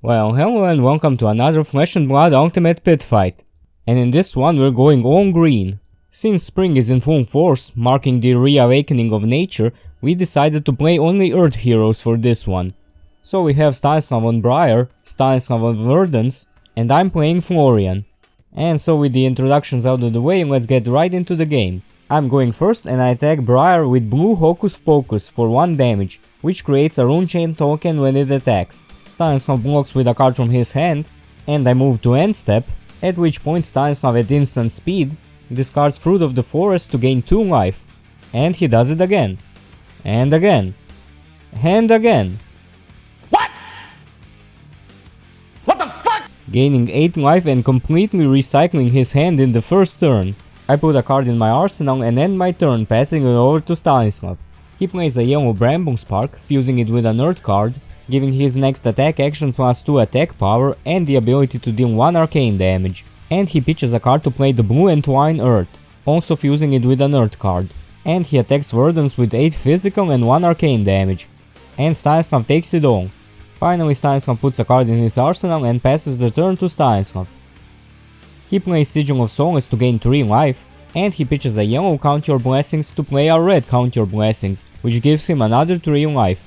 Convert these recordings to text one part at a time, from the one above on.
Well, hello and welcome to another Flesh and Blood Ultimate Pit Fight. And in this one we're going all green. Since spring is in full force, marking the reawakening of nature, we decided to play only Earth heroes for this one. So we have Stanislav on Briar, Stanislav on Verdance, and I'm playing Florian. And so with the introductions out of the way, let's get right into the game. I'm going first and I attack Briar with blue Hocus Pocus for 1 damage, which creates a rune chain token when it attacks. Stanislav blocks with a card from his hand, and I move to end step, at which point Stanislav at instant speed discards Fruit of the Forest to gain 2 life. And he does it again. And again. And again. What? What the fuck? Gaining 8 life and completely recycling his hand in the first turn. I put a card in my arsenal and end my turn, passing it over to Stanislav. He plays a yellow Bramble Spark, fusing it with an Earth card, giving his next attack action plus 2 attack power and the ability to deal 1 arcane damage. And he pitches a card to play the blue Entwine Earth, also fusing it with an Earth card. And he attacks Verdance with 8 physical and 1 arcane damage. And Stanislav takes it all. Finally Stanislav puts a card in his arsenal and passes the turn to Stanislav. He plays Sigil of Solace to gain 3 life, and he pitches a yellow Count Your Blessings to play a red Count Your Blessings, which gives him another 3 life.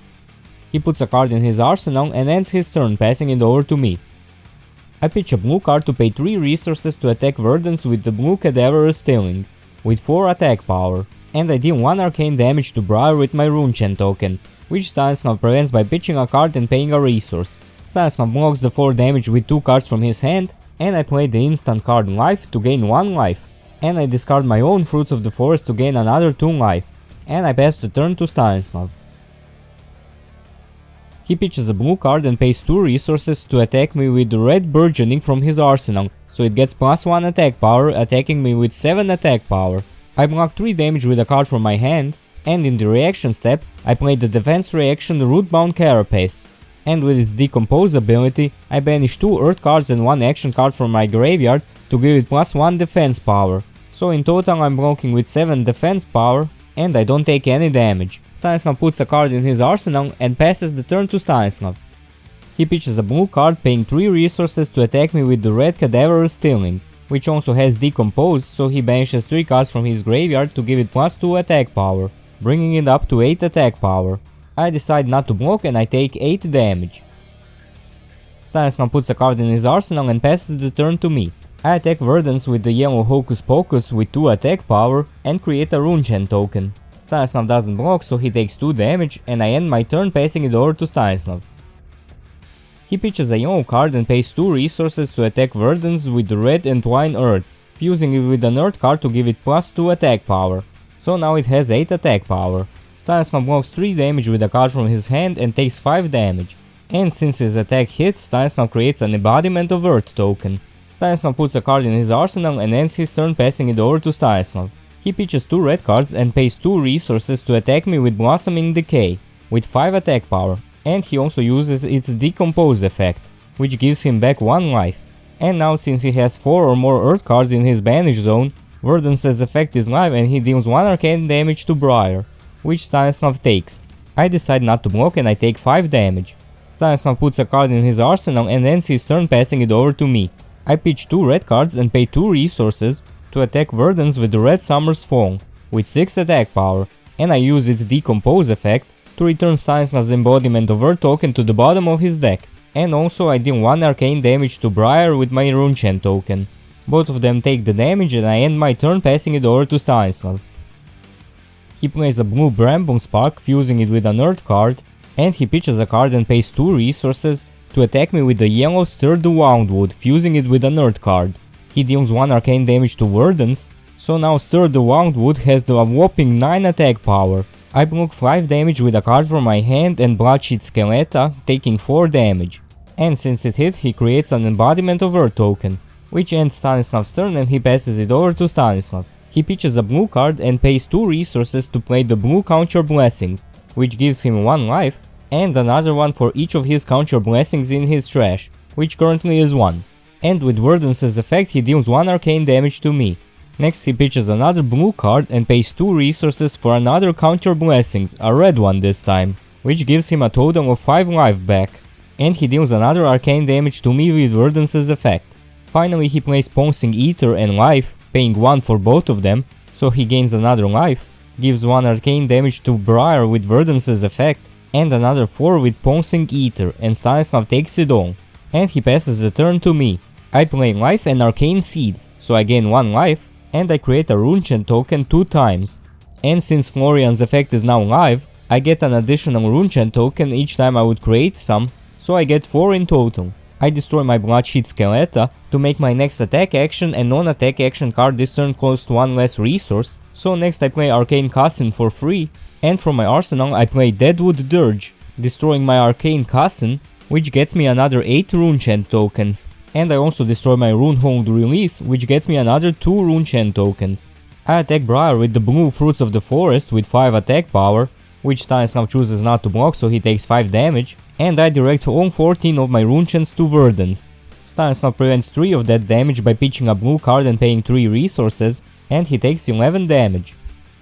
He puts a card in his arsenal and ends his turn, passing it over to me. I pitch a blue card to pay 3 resources to attack Verdance with the blue Cadaverous Stealing, with 4 attack power, and I deal 1 arcane damage to Briar with my Rune Chain token, which Stanislav prevents by pitching a card and paying a resource. Stanislav blocks the 4 damage with 2 cards from his hand, and I play the instant card Life to gain 1 life, and I discard my own Fruits of the Forest to gain another 2 life, and I pass the turn to Stanislav. He pitches a blue card and pays 2 resources to attack me with the red Burgeoning from his arsenal, so it gets plus 1 attack power, attacking me with 7 attack power. I block 3 damage with a card from my hand, and in the reaction step, I play the defense reaction Rootbound Carapace. And with its Decompose ability, I banish 2 Earth cards and 1 action card from my graveyard to give it plus 1 defense power. So in total I'm blocking with 7 defense power, and I don't take any damage. Stanislav puts a card in his arsenal and passes the turn to Stanislav. He pitches a blue card paying 3 resources to attack me with the red Cadaverous Stealing, which also has Decompose, so he banishes 3 cards from his graveyard to give it plus 2 attack power, bringing it up to 8 attack power. I decide not to block and I take 8 damage. Stanislav puts a card in his arsenal and passes the turn to me. I attack Verdance with the yellow Hocus Pocus with 2 attack power and create a Rune Chain token. Stanislav doesn't block, so he takes 2 damage and I end my turn passing it over to Stanislav. He pitches a yellow card and pays 2 resources to attack Verdance with the red Entwine Earth, fusing it with an Earth card to give it plus 2 attack power. So now it has 8 attack power. Stanislav blocks 3 damage with a card from his hand and takes 5 damage. And since his attack hits, Stanislav creates an Embodiment of Earth token. Stanislav puts a card in his arsenal and ends his turn passing it over to Stanislav. He pitches 2 red cards and pays 2 resources to attack me with Blossoming Decay, with 5 attack power, and he also uses its Decompose effect, which gives him back 1 life. And now since he has 4 or more Earth cards in his banish zone, Verdance's effect is live and he deals 1 arcane damage to Briar, which Stanislav takes. I decide not to block and I take 5 damage. Stanislav puts a card in his arsenal and ends his turn passing it over to me. I pitch 2 red cards and pay 2 resources to attack Verdance with the red Summer's Fall, with 6 attack power, and I use its Decompose effect to return Stanislav's Embodiment of Earth token to the bottom of his deck, and also I deal 1 arcane damage to Briar with my Rune Chain token. Both of them take the damage and I end my turn passing it over to Stanislav. He plays a blue Bramble Spark, fusing it with an Earth card, and he pitches a card and pays 2 resources to attack me with the yellow Stir the Woundwood, fusing it with an Earth card. He deals 1 arcane damage to Verdance, so now Stir the Woundwood has the whopping 9 attack power. I block 5 damage with a card from my hand and Bloodshed Skeleton, taking 4 damage. And since it hit, he creates an Embodiment of Earth token, which ends Stanislav's turn and he passes it over to Stanislav. He pitches a blue card and pays 2 resources to play the blue Count Your Blessings, which gives him 1 life, and another one for each of his Count Your Blessings in his trash, which currently is 1. And with Verdance's effect he deals 1 arcane damage to me. Next he pitches another blue card and pays 2 resources for another Count Your Blessings, a red one this time, which gives him a total of 5 life back. and he deals another arcane damage to me with Verdance's effect. Finally he plays Pouncing Ether and Life, paying 1 for both of them, so he gains another life, gives 1 arcane damage to Briar with Verdance's effect, and another 4 with Pouncing Ether, and Stanislav takes it all. And he passes the turn to me. I play Life and Arcane Seeds, so I gain 1 life, and I create a Runechant token 2 times. And since Florian's effect is now live, I get an additional Runechant token each time I would create some, so I get 4 in total. I destroy my Bloodshed Skeleton to make my next attack action and non-attack action card this turn cost 1 less resource, so next I play Arcane Cousin for free, and from my arsenal I play Deadwood Dirge, destroying my Arcane Cousin, which gets me another 8 Runechant tokens, and I also destroy my Runehold Release, which gets me another 2 Runechant tokens. I attack Briar with the blue Fruits of the Forest with 5 attack power, which Stanislav chooses not to block, so he takes 5 damage, and I direct all 14 of my Runechants to Verdance. Stanislav prevents 3 of that damage by pitching a blue card and paying 3 resources, and he takes 11 damage.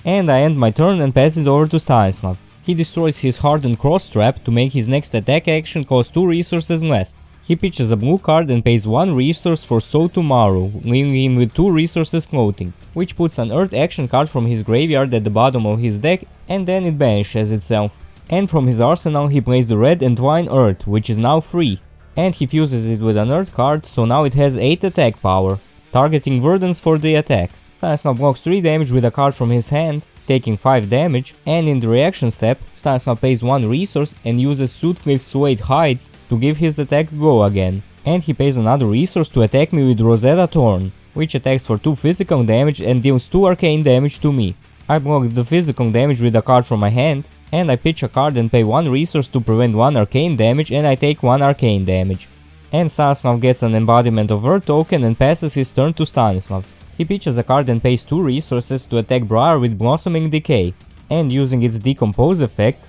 And I end my turn and pass it over to Stanislav. He destroys his Hardened Cross Trap to make his next attack action cost 2 resources less. He pitches a blue card and pays 1 resource for Sow Tomorrow, leaving him with 2 resources floating, which puts an Earth action card from his graveyard at the bottom of his deck, and then it banishes itself. And from his arsenal he plays the Red Entwine Earth, which is now free, and he fuses it with an Earth card, so now it has 8 attack power, targeting Verdance for the attack. Stanislav blocks 3 damage with a card from his hand, taking 5 damage, and in the reaction step, Stanislav pays 1 resource and uses Soothcliff's Suede Hides to give his attack go again. And he pays another resource to attack me with Rosetta Thorn, which attacks for 2 physical damage and deals 2 arcane damage to me. I block the physical damage with a card from my hand, and I pitch a card and pay 1 resource to prevent 1 arcane damage, and I take 1 arcane damage. And Stanislav gets an Embodiment of Earth token and passes his turn to Stanislav. He pitches a card and pays 2 resources to attack Briar with Blossoming Decay, and using its Decompose effect,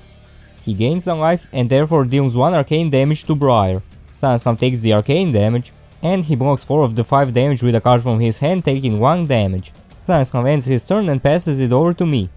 he gains a life and therefore deals 1 arcane damage to Briar. Stanislav takes the arcane damage, and he blocks 4 of the 5 damage with a card from his hand, taking 1 damage. Stanislav ends his turn and passes it over to me.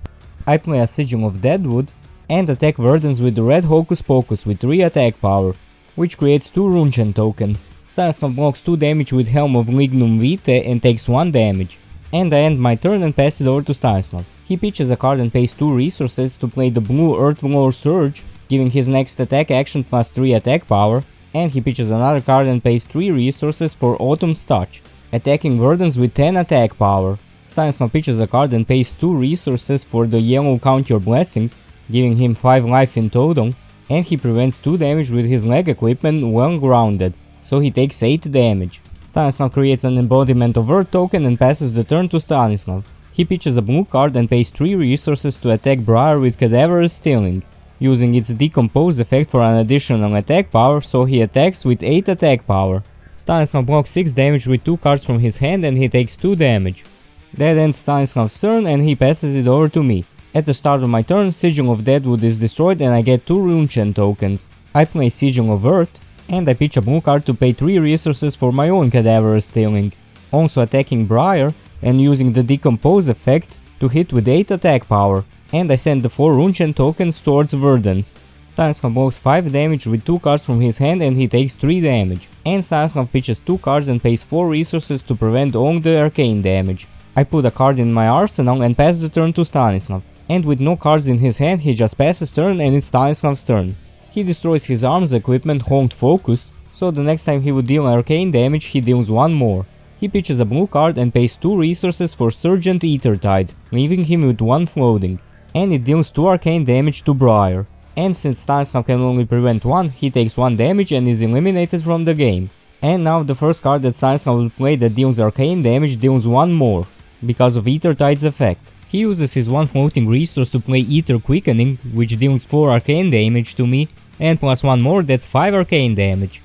I play a Sigil of Deadwood, and attack Verdance with the Red Hocus Pocus with 3 attack power, which creates 2 Runechant tokens. Stanislav blocks 2 damage with Helm of Lignum Vitae and takes 1 damage. And I end my turn and pass it over to Stanislav. He pitches a card and pays 2 resources to play the blue Earthblower Surge, giving his next attack action plus 3 attack power, and he pitches another card and pays 3 resources for Autumn's Touch, attacking Verdance with 10 attack power. Stanislav pitches a card and pays 2 resources for the yellow Count Your Blessings, giving him 5 life in total, and he prevents 2 damage with his leg equipment Well Grounded, so he takes 8 damage. Stanislav creates an Embodiment of Earth token and passes the turn to Stanislav. He pitches a blue card and pays 3 resources to attack Briar with Cadaverous Stealing, using its Decompose effect for an additional attack power, so he attacks with 8 attack power. Stanislav blocks 6 damage with 2 cards from his hand and he takes 2 damage. That ends Stanislav's turn and he passes it over to me. At the start of my turn, Sigil of Deadwood is destroyed and I get 2 Runechant tokens. I play Sigil of Earth, and I pitch a blue card to pay 3 resources for my own Cadaverous Stealing, also attacking Briar and using the Decompose effect to hit with 8 attack power, and I send the 4 Runechant tokens towards Verdance. Stanislav blocks 5 damage with 2 cards from his hand and he takes 3 damage, and Stanislav pitches 2 cards and pays 4 resources to prevent all the arcane damage. I put a card in my arsenal and pass the turn to Stanislav, and with no cards in his hand he just passes turn and it's Stanislav's turn. He destroys his arms equipment Honed Focus, so the next time he would deal arcane damage he deals 1 more. He pitches a blue card and pays 2 resources for Sergeant Ethertide, leaving him with 1 floating, and it deals 2 arcane damage to Briar. And since Stanislav can only prevent 1, he takes 1 damage and is eliminated from the game. And now the first card that Stanislav will play that deals arcane damage deals 1 more, because of Ethertide's effect. He uses his 1 floating resource to play Ether Quickening, which deals 4 arcane damage to me, and plus 1 more, that's 5 arcane damage.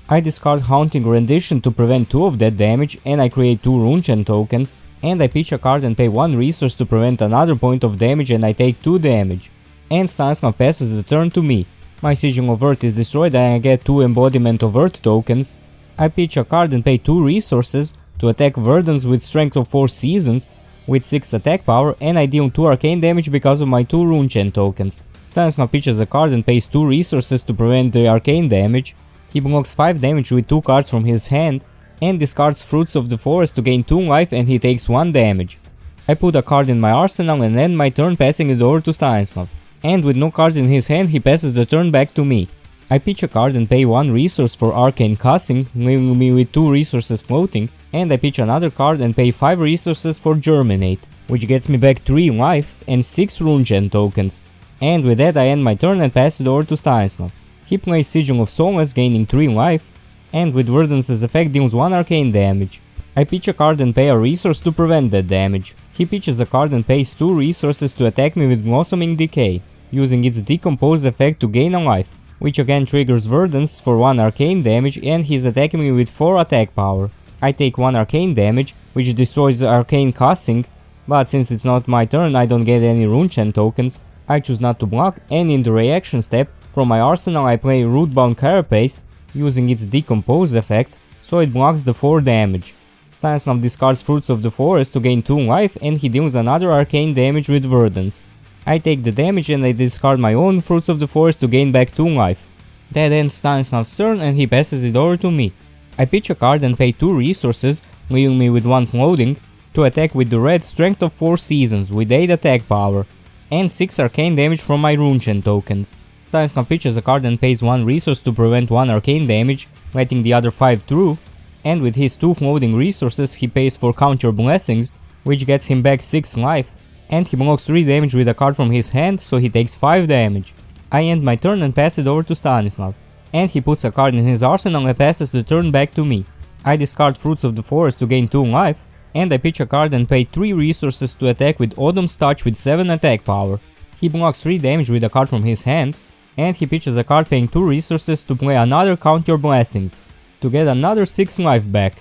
I discard Haunting Rendition to prevent 2 of that damage, and I create 2 Runechant tokens, and I pitch a card and pay 1 resource to prevent another point of damage and I take 2 damage. And Stanislav passes the turn to me. My Sigil of Earth is destroyed and I get 2 Embodiment of Earth tokens. I pitch a card and pay 2 resources to attack Verdance with Strength of 4 Seasons, with 6 attack power, and I deal 2 arcane damage because of my 2 Runechant tokens. Stanislav pitches a card and pays 2 resources to prevent the arcane damage. He blocks 5 damage with 2 cards from his hand and discards Fruits of the Forest to gain 2 life and he takes 1 damage. I put a card in my arsenal and end my turn passing it over to Stanislav. And with no cards in his hand he passes the turn back to me. I pitch a card and pay 1 resource for Arcane Cussing, leaving me with 2 resources floating, and I pitch another card and pay 5 resources for Germinate, which gets me back 3 life and 6 Rune Gem tokens. And with that I end my turn and pass it over to Stanislav. He plays Sigil of Soulless, gaining 3 life, and with Verdance's effect deals 1 arcane damage. I pitch a card and pay a resource to prevent that damage. He pitches a card and pays 2 resources to attack me with Blossoming Decay, using its Decompose effect to gain a life, which again triggers Verdance for 1 arcane damage and he's attacking me with 4 attack power. I take 1 arcane damage, which destroys the Arcane Cussing, but since it's not my turn I don't get any Rune Gem tokens, I choose not to block, and in the reaction step, from my arsenal I play Rootbound Carapace, using its Decompose effect, so it blocks the 4 damage. Stanislav discards Fruits of the Forest to gain 2 life and he deals another arcane damage with Verdance. I take the damage and I discard my own Fruits of the Forest to gain back 2 life. That ends Stanislav's turn and he passes it over to me. I pitch a card and pay 2 resources, leaving me with 1 floating, to attack with the red Strength of 4 Seasons with 8 attack power, and 6 arcane damage from my Rune Gem tokens. Stanislav pitches a card and pays 1 resource to prevent 1 arcane damage, letting the other 5 through, and with his 2 floating resources he pays for Count Your Blessings, which gets him back 6 life, and he blocks 3 damage with a card from his hand, so he takes 5 damage. I end my turn and pass it over to Stanislav, and he puts a card in his arsenal and passes the turn back to me. I discard Fruits of the Forest to gain 2 life, and I pitch a card and pay 3 resources to attack with Autumn's Touch with 7 attack power. He blocks 3 damage with a card from his hand, and he pitches a card paying 2 resources to play another Count Your Blessings, to get another 6 life back.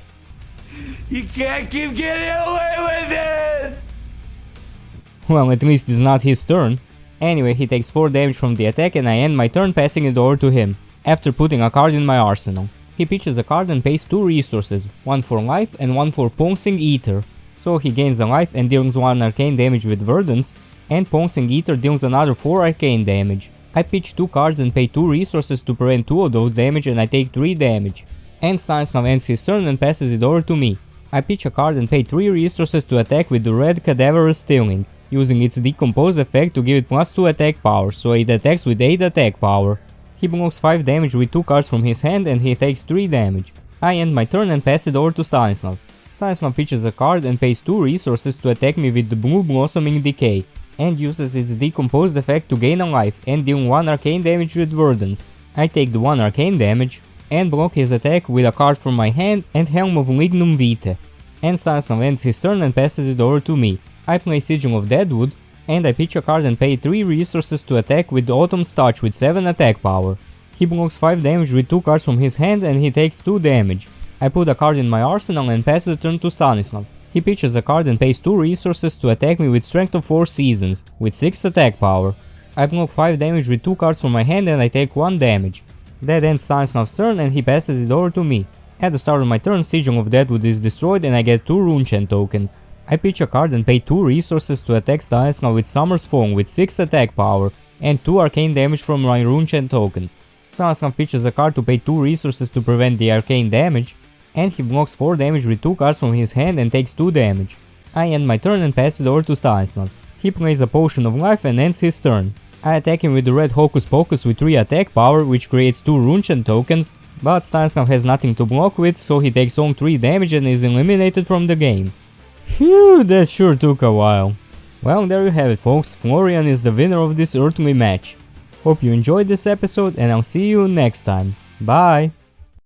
You can't keep getting away with it! Well, at least it's not his turn. Anyway, he takes 4 damage from the attack and I end my turn passing it over to him, after putting a card in my arsenal. He pitches a card and pays 2 resources, 1 for life and 1 for Pulsing Ether. So he gains a life and deals 1 arcane damage with Verdance, and Pulsing Ether deals another 4 arcane damage. I pitch 2 cards and pay 2 resources to prevent 2 of those damage and I take 3 damage. And Stanislav ends his turn and passes it over to me. I pitch a card and pay 3 resources to attack with the red Cadaverous Stealing, using its Decompose effect to give it plus 2 attack power, so it attacks with 8 attack power. He blocks 5 damage with 2 cards from his hand and he takes 3 damage. I end my turn and pass it over to Stanislav. Stanislav pitches a card and pays 2 resources to attack me with the blue Blossoming Decay, and uses its Decomposed effect to gain a life and deal 1 arcane damage with Verdance. I take the 1 arcane damage, and block his attack with a card from my hand and Helm of Lignum Vitae. And Stanislav ends his turn and passes it over to me. I play Sigil of Deadwood, and I pitch a card and pay 3 resources to attack with Autumn's Touch with 7 attack power. He blocks 5 damage with 2 cards from his hand and he takes 2 damage. I put a card in my arsenal and pass the turn to Stanislav. He pitches a card and pays 2 resources to attack me with Strength of 4 Seasons, with 6 attack power. I block 5 damage with 2 cards from my hand and I take 1 damage. That ends Stanislav's turn and he passes it over to me. At the start of my turn, Sigil of Deadwood is destroyed and I get 2 Rune Gem tokens. I pitch a card and pay 2 resources to attack Stanislav with Summer's Falling with 6 attack power and 2 arcane damage from my Rune Gem tokens. Stanislav pitches a card to pay 2 resources to prevent the arcane damage, and he blocks 4 damage with 2 cards from his hand and takes 2 damage. I end my turn and pass it over to Stanislav. He plays a Potion of Life and ends his turn. I attack him with the red Hocus Pocus with 3 attack power, which creates 2 Rune Gem tokens, but Stanislav has nothing to block with, so he takes on 3 damage and is eliminated from the game. Phew, that sure took a while. Well, there you have it folks, Florian is the winner of this earthly match. Hope you enjoyed this episode and I'll see you next time. Bye!